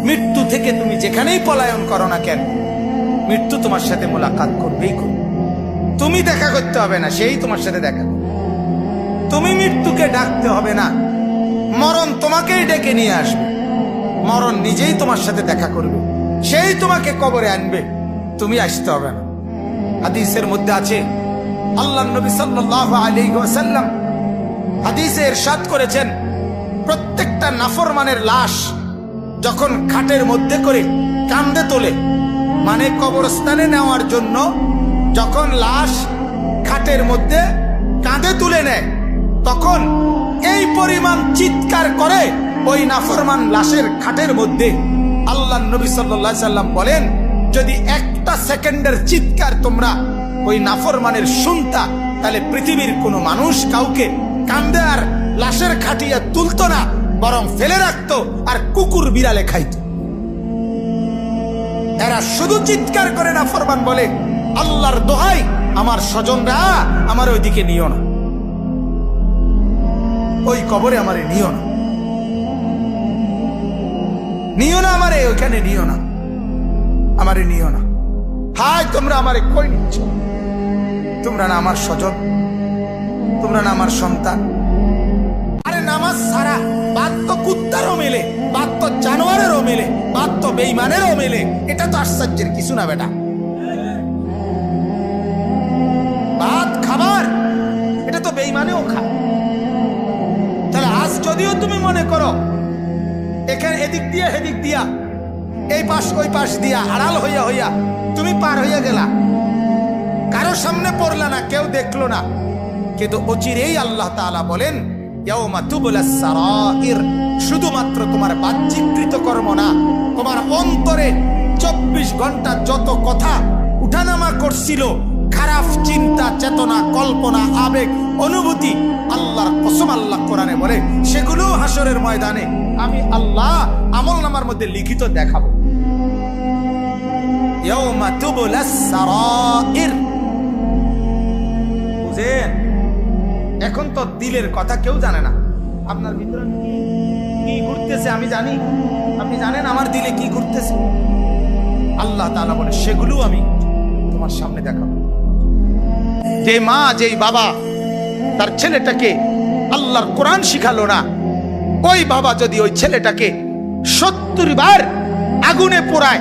মৃত্যু থেকে তুমি যেখানেই পলায়ন করো না কেন, মৃত্যু তোমার সাথে মোলাকাত করবেই করবে। তুমি দেখা করতে হবে না, সেই তোমার সাথে দেখা করবে। তুমি মৃত্যুকে ডাকতে হবে না, মরণ তোমাকেই ডেকে নিয়ে আসবে। মরণ নিজেই তোমার সাথে দেখা করবে, সেই তোমাকে কবরে আনবে, তুমি আসতে হবে না। হাদিসের মধ্যে আছে, আল্লাহ নবী সাল্লাল্লাহু আলাইহি ওয়াসাল্লাম হাদিসে ইরশাদ করেছেন, প্রত্যেকটা নাফরমানের লাশ যখন খাটের মধ্যে করে কাঁধে তোলে, মানে কবরস্থানে নেওয়ার জন্য যখন লাশ খাটের মধ্যে কাঁধে তুলে নেয়, তখন এই পরিমাণ চিৎকার করে ওই নাফরমান লাশের খাটের মধ্যে। আল্লাহ নবী সাল্লাল্লাহু আলাইহি সাল্লাম বলেন, যদি একটা সেকেন্ডের চিৎকার তোমরা ওই নাফরমানের শুনতা, তাহলে পৃথিবীর কোনো মানুষ কাউকে কাঁধে আর লাশের খাটিয়া তুলতো না, বরং ফেলে রাখতো আর কুকুর বিড়ালে খাইতো। এরা শুধু চিৎকার করে নাফরমান বলে, আল্লাহর দোহাই আমার স্বজনরা আমার ওইদিকে নিও না, ওই কবরে আমারে নিও না, নিও না আমারে ওইখানে, নিও না আমারে, নিও না। হায় তোমরা আমারে কই নিচ্ছ? তোমরা না আমার স্বজন, তোমরা না আমার সন্তান। আরে নামাজ ছাড়া বাদ তো কুত্তারও মেলে, বাদ তো জানোয়ারেরও মেলে, বাদ তো বেঈমানেরও মেলে। এটা তো আশ্চর্যের কিছু না বেটা। ভাত খাবার, এটা তো বেঈমানেও খায়। তাহলে আজ যদিও তুমি মনে করো এখানে এদিক দিয়া হেদিক দিয়া, এই পাশ ওই পাশ দিয়া আড়াল হইয়া হইয়া তুমি পার হইয়া গেলা, কারো সামনে পড়লা না, কেউ দেখলো না, কিন্তু অচিরেই আল্লাহ তাআলা বলেন, ইয়াউমা তুবলাস সারাইর, শুধুমাত্র তোমার বাহ্যিক কৃতকর্ম না, তোমার অন্তরে 24 ঘন্টা যত কথা উঠানামা করছিল, খারাপ চিন্তা, চেতনা, কল্পনা, আবেগ, অনুভূতি, আল্লাহর কসম আল্লাহ কোরআনে বলে, সেগুলো হাসরের ময়দানে আমি আল্লাহ আমলনামার মধ্যে লিখিত দেখাবো। ইয়াউমা তুবলাস সারাইর। বুঝেন? এখন তো দিলের কথা কেউ জানে না। আপনার ভিতরে কি ঘুরতেছে আমি জানি, আপনি জানেন আমার দিলে কি ঘুরতেছে। আল্লাহ তাআলা বলে, সেগুলো আমি তোমার সামনে দেখাবো। যে মা, যেই বাবা তার ছেলেটাকে আল্লাহর কোরআন শিখালো না, ওই বাবা যদি ওই ছেলেটাকে 70 বার আগুনে পোড়ায়,